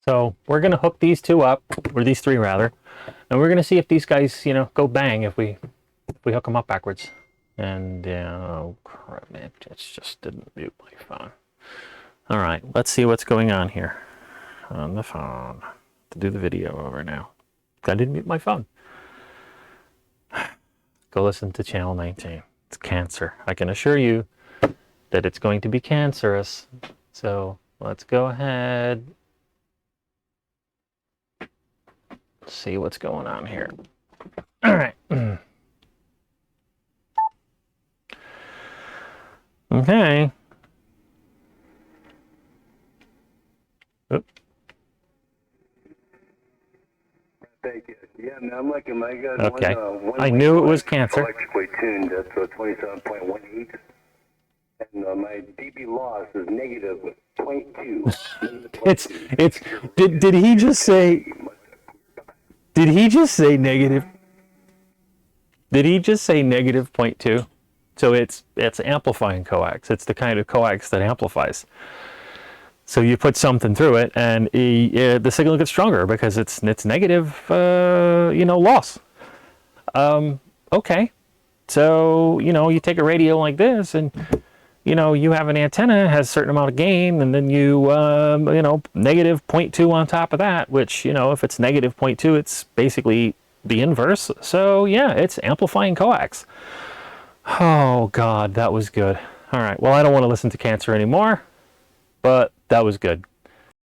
So we're going to hook these two up, or these three rather, and we're going to see if these guys, you know, go bang if we hook them up backwards. And oh crap, man, it just didn't mute my phone. All right, let's see what's going on here on the phone to do the video over now. I didn't mute my phone. Go listen to channel 19. It's cancer. I can assure you that it's going to be cancerous. So let's go ahead. See what's going on here. All right. Okay. Oop. Thank you. Yeah, man, I'm liking my guys. Okay. I knew it was cancer. Electrically tuned. That's 27.18. And my dB loss is negative 0.2. It's did he just say negative? Did he just say negative 0.2? So it's amplifying coax. It's the kind of coax that amplifies. So you put something through it, and the signal gets stronger because it's negative, loss. Okay, so you take a radio like this, and you have an antenna has a certain amount of gain, and then you negative 0.2 on top of that, which if it's negative 0.2, it's basically the inverse. So yeah, it's amplifying coax. Oh God, that was good. All right, well, I don't want to listen to cancer anymore, but that was good.